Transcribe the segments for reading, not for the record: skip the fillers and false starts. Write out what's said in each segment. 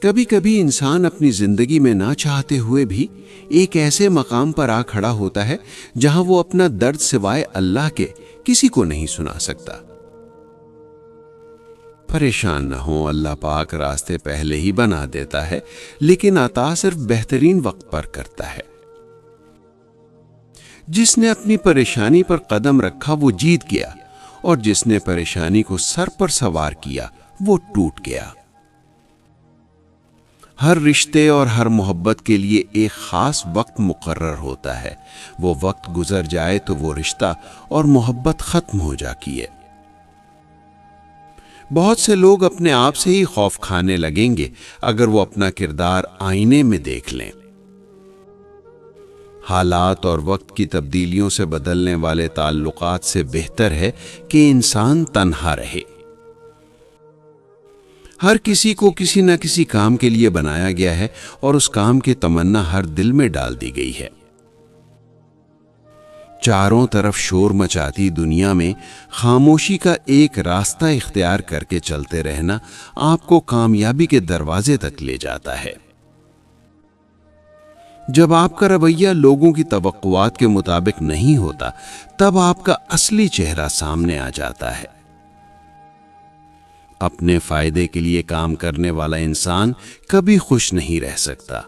کبھی کبھی انسان اپنی زندگی میں نہ چاہتے ہوئے بھی ایک ایسے مقام پر آ کھڑا ہوتا ہے جہاں وہ اپنا درد سوائے اللہ کے کسی کو نہیں سنا سکتا۔ پریشان نہ ہو، اللہ پاک راستے پہلے ہی بنا دیتا ہے، لیکن عطا صرف بہترین وقت پر کرتا ہے۔ جس نے اپنی پریشانی پر قدم رکھا وہ جیت گیا، اور جس نے پریشانی کو سر پر سوار کیا وہ ٹوٹ گیا۔ ہر رشتے اور ہر محبت کے لیے ایک خاص وقت مقرر ہوتا ہے، وہ وقت گزر جائے تو وہ رشتہ اور محبت ختم ہو جاتی ہے۔ بہت سے لوگ اپنے آپ سے ہی خوف کھانے لگیں گے اگر وہ اپنا کردار آئینے میں دیکھ لیں۔ حالات اور وقت کی تبدیلیوں سے بدلنے والے تعلقات سے بہتر ہے کہ انسان تنہا رہے۔ ہر کسی کو کسی نہ کسی کام کے لیے بنایا گیا ہے، اور اس کام کی تمنا ہر دل میں ڈال دی گئی ہے۔ چاروں طرف شور مچاتی دنیا میں خاموشی کا ایک راستہ اختیار کر کے چلتے رہنا آپ کو کامیابی کے دروازے تک لے جاتا ہے۔ جب آپ کا رویہ لوگوں کی توقعات کے مطابق نہیں ہوتا، تب آپ کا اصلی چہرہ سامنے آ جاتا ہے۔ اپنے فائدے کے لیے کام کرنے والا انسان کبھی خوش نہیں رہ سکتا۔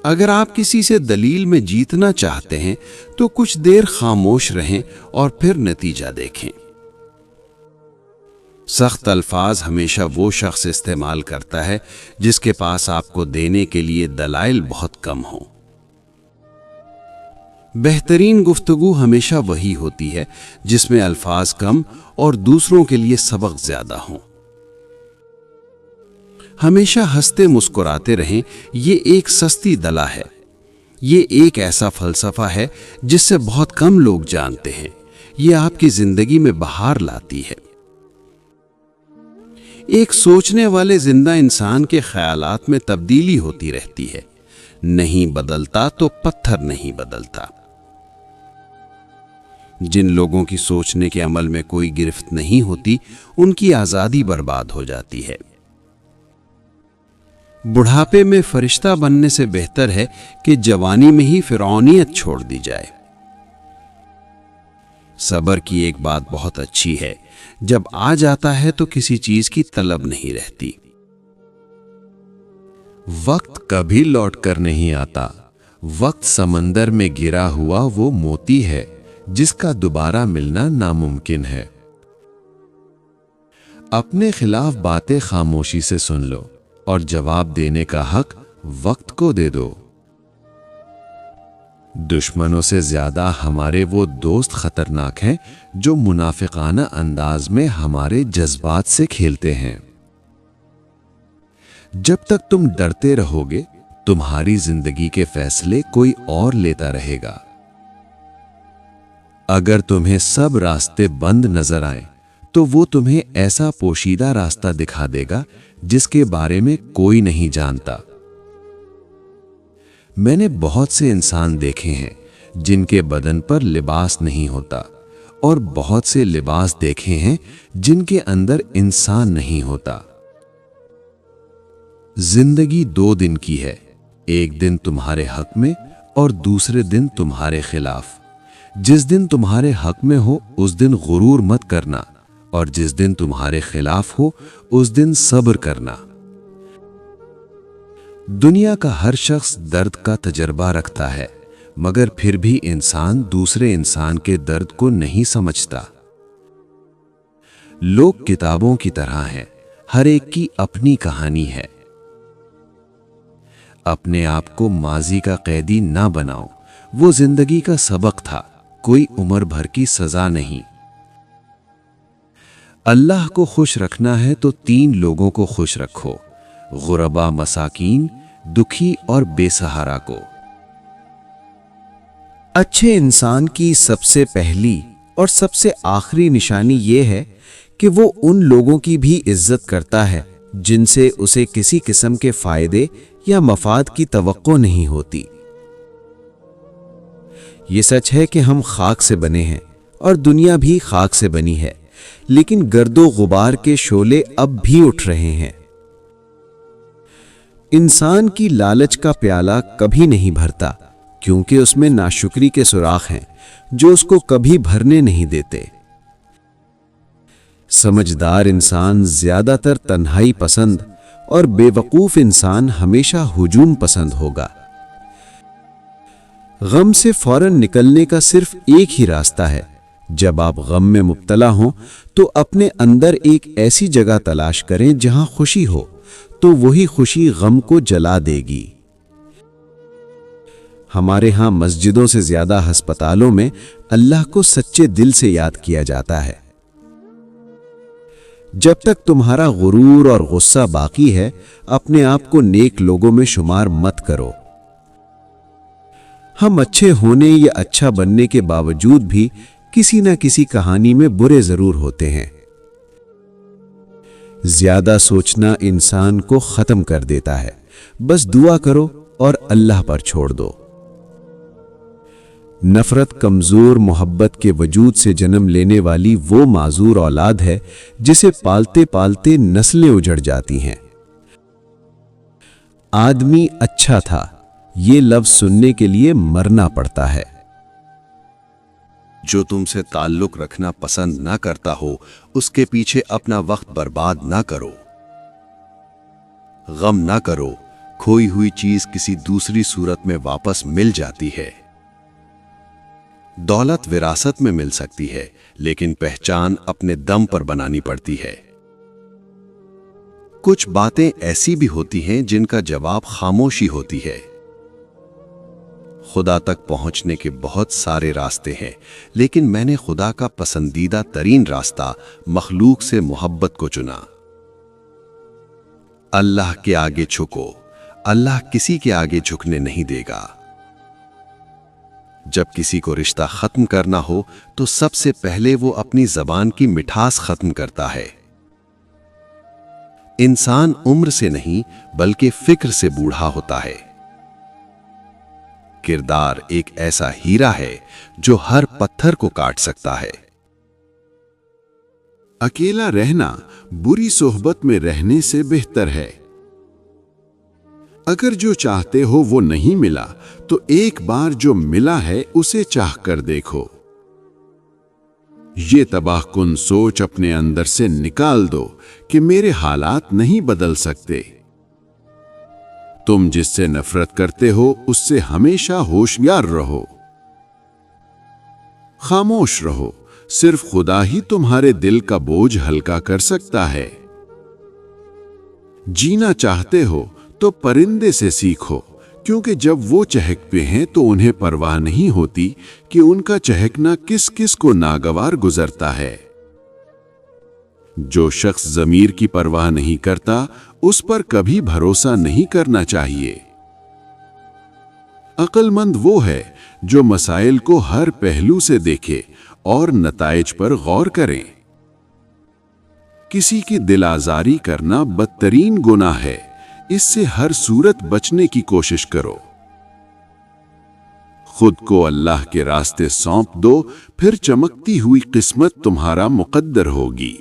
اگر آپ کسی سے دلیل میں جیتنا چاہتے ہیں تو کچھ دیر خاموش رہیں اور پھر نتیجہ دیکھیں۔ سخت الفاظ ہمیشہ وہ شخص استعمال کرتا ہے جس کے پاس آپ کو دینے کے لیے دلائل بہت کم ہوں۔ بہترین گفتگو ہمیشہ وہی ہوتی ہے جس میں الفاظ کم اور دوسروں کے لیے سبق زیادہ ہوں۔ ہمیشہ ہنستے مسکراتے رہیں، یہ ایک سستی دوا ہے۔ یہ ایک ایسا فلسفہ ہے جس سے بہت کم لوگ جانتے ہیں۔ یہ آپ کی زندگی میں بہار لاتی ہے۔ ایک سوچنے والے زندہ انسان کے خیالات میں تبدیلی ہوتی رہتی ہے۔ نہیں بدلتا تو پتھر نہیں بدلتا۔ جن لوگوں کی سوچنے کے عمل میں کوئی گرفت نہیں ہوتی، ان کی آزادی برباد ہو جاتی ہے۔ بڑھاپے میں فرشتہ بننے سے بہتر ہے کہ جوانی میں ہی فرعونیت چھوڑ دی جائے۔ صبر کی ایک بات بہت اچھی ہے، جب آ جاتا ہے تو کسی چیز کی طلب نہیں رہتی۔ وقت کبھی لوٹ کر نہیں آتا۔ وقت سمندر میں گرا ہوا وہ موتی ہے جس کا دوبارہ ملنا ناممکن ہے۔ اپنے خلاف باتیں خاموشی سے سن لو، اور جواب دینے کا حق وقت کو دے دو۔ دشمنوں سے زیادہ ہمارے وہ دوست خطرناک ہیں جو منافقانہ انداز میں ہمارے جذبات سے کھیلتے ہیں۔ جب تک تم ڈرتے رہو گے، تمہاری زندگی کے فیصلے کوئی اور لیتا رہے گا۔ اگر تمہیں سب راستے بند نظر آئیں تو وہ تمہیں ایسا پوشیدہ راستہ دکھا دے گا جس کے بارے میں کوئی نہیں جانتا۔ میں نے بہت سے انسان دیکھے ہیں جن کے بدن پر لباس نہیں ہوتا، اور بہت سے لباس دیکھے ہیں جن کے اندر انسان نہیں ہوتا۔ زندگی 2 دن کی ہے، ایک دن تمہارے حق میں اور دوسرے دن تمہارے خلاف۔ جس دن تمہارے حق میں ہو اس دن غرور مت کرنا، اور جس دن تمہارے خلاف ہو اس دن صبر کرنا۔ دنیا کا ہر شخص درد کا تجربہ رکھتا ہے، مگر پھر بھی انسان دوسرے انسان کے درد کو نہیں سمجھتا۔ لوگ کتابوں کی طرح ہیں، ہر ایک کی اپنی کہانی ہے۔ اپنے آپ کو ماضی کا قیدی نہ بناؤ، وہ زندگی کا سبق تھا، کوئی عمر بھر کی سزا نہیں۔ اللہ کو خوش رکھنا ہے تو 3 لوگوں کو خوش رکھو: غربا، مساکین، دکھی اور بے سہارا کو۔ اچھے انسان کی سب سے پہلی اور سب سے آخری نشانی یہ ہے کہ وہ ان لوگوں کی بھی عزت کرتا ہے جن سے اسے کسی قسم کے فائدے یا مفاد کی توقع نہیں ہوتی۔ یہ سچ ہے کہ ہم خاک سے بنے ہیں اور دنیا بھی خاک سے بنی ہے، لیکن گرد و غبار کے شعلے اب بھی اٹھ رہے ہیں۔ इंसान की लालच का प्याला कभी नहीं भरता, क्योंकि उसमें नाशुक्री के सुराख हैं जो उसको कभी भरने नहीं देते। समझदार इंसान ज्यादातर तन्हाई पसंद और बेवकूफ इंसान हमेशा हुजूम पसंद होगा। गम से फौरन निकलने का सिर्फ एक ही रास्ता है। जब आप गम में मुब्तला हों तो अपने अंदर एक ऐसी जगह तलाश करें जहां खुशी हो, तो वही खुशी गम को जला देगी। हमारे यहां मस्जिदों से ज्यादा अस्पतालों में अल्लाह को सच्चे दिल से याद किया जाता है। जब तक तुम्हारा गुरूर और गुस्सा बाकी है, अपने आप को नेक लोगों में शुमार मत करो। हम अच्छे होने या अच्छा बनने के बावजूद भी किसी न किसी कहानी में बुरे जरूर होते हैं। ज्यादा सोचना इंसान को खत्म कर देता है। बस दुआ करो और अल्लाह पर छोड़ दो। नफरत कमजोर मोहब्बत के वजूद से जन्म लेने वाली वो माजूर औलाद है जिसे पालते पालते नस्लें उजड़ जाती हैं। आदमी अच्छा था, ये लफ्ज सुनने के लिए मरना पड़ता है। जो तुमसे ताल्लुक रखना पसंद ना करता हो, उसके पीछे अपना वक्त बर्बाद ना करो। गम ना करो, खोई हुई चीज किसी दूसरी सूरत में वापस मिल जाती है। दौलत विरासत में मिल सकती है, लेकिन पहचान अपने दम पर बनानी पड़ती है। कुछ बातें ऐसी भी होती हैं जिनका जवाब खामोशी होती है। खुदा तक पहुंचने के बहुत सारे रास्ते हैं, लेकिन मैंने खुदा का पसंदीदा तरीन रास्ता मखलूक से मोहब्बत को चुना। अल्लाह के आगे झुको, अल्लाह किसी के आगे झुकने नहीं देगा। जब किसी को रिश्ता खत्म करना हो तो सबसे पहले वो अपनी जबान की मिठास खत्म करता है। इंसान उम्र से नहीं बल्कि फिक्र से बूढ़ा होता है। किरदार एक ऐसा हीरा है जो हर पत्थर को काट सकता है। अकेला रहना बुरी सोहबत में रहने से बेहतर है। अगर जो चाहते हो वो नहीं मिला तो एक बार जो मिला है उसे चाह कर देखो। ये तबाहकुन सोच अपने अंदर से निकाल दो कि मेरे हालात नहीं बदल सकते। तुम जिससे नफरत करते हो उससे हमेशा होशियार रहो। खामोश रहो, सिर्फ खुदा ही तुम्हारे दिल का बोझ हल्का कर सकता है। जीना चाहते हो तो परिंदे से सीखो, क्योंकि जब वो चहकते हैं तो उन्हें परवाह नहीं होती कि उनका चहकना किस किस को नागवार गुजरता है। जो शख्स ज़मीर की परवाह नहीं करता, उस पर कभी भरोसा नहीं करना चाहिए। अक्लमंद वो है जो मसाइल को हर पहलू से देखे और नताइज पर गौर करें। किसी की दिल आजारी करना बदतरीन गुनाह है, इससे हर सूरत बचने की कोशिश करो। खुद को अल्लाह के रास्ते सौंप दो, फिर चमकती हुई किस्मत तुम्हारा मुकद्दर होगी।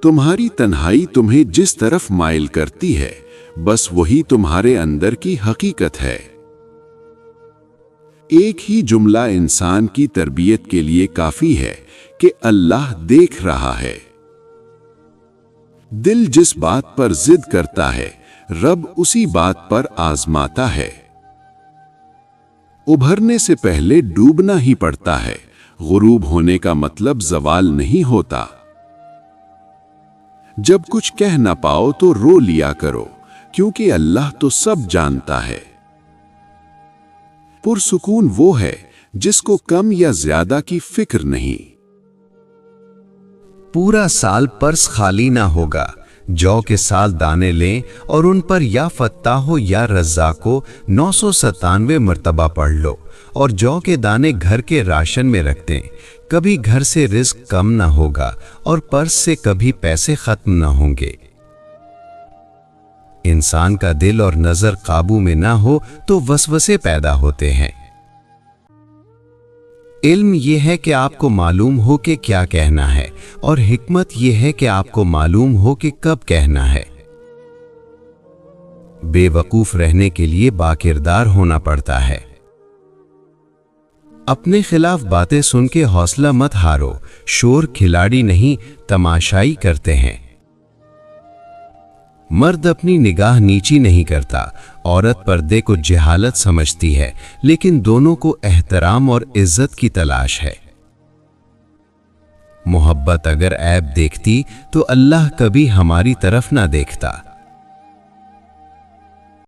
तुम्हारी तन्हाई तुम्हें जिस तरफ माइल करती है, बस वही तुम्हारे अंदर की हकीकत है। एक ही जुमला इंसान की तरबियत के लिए काफी है कि अल्लाह देख रहा है। दिल जिस बात पर जिद करता है, रब उसी बात पर आजमाता है। उभरने से पहले डूबना ही पड़ता है। गुरूब होने का मतलब जवाल नहीं होता। जब कुछ कह ना पाओ तो रो लिया करो, क्योंकि अल्लाह तो सब जानता है। पुरसुकून वो है जिसको कम या ज्यादा की फिक्र नहीं। पूरा साल पर्स खाली ना होगा। जौ के साल दाने लें और उन पर या फत्ताहो या रज़्ज़ाको 997 मर्तबा पढ़ लो और जौ के दाने घर के राशन में रख दें। कभी घर से रिस्क कम ना होगा और पर्स से कभी पैसे खत्म ना होंगे। इंसान का दिल और नजर काबू में ना हो तो वसवसे पैदा होते हैं। इल्म यह है कि आपको मालूम हो कि क्या कहना है, और हिकमत यह है कि आपको मालूम हो कि कब कहना है। बेवकूफ रहने के लिए बाकिरदार होना पड़ता है। अपने खिलाफ बातें सुन के हौसला मत हारो, शोर खिलाड़ी नहीं तमाशाई करते हैं। मर्द अपनी निगाह नीची नहीं करता, औरत पर्दे को जहालत समझती है, लेकिन दोनों को एहतराम और इज्जत की तलाश है। मोहब्बत अगर ऐब देखती तो अल्लाह कभी हमारी तरफ ना देखता।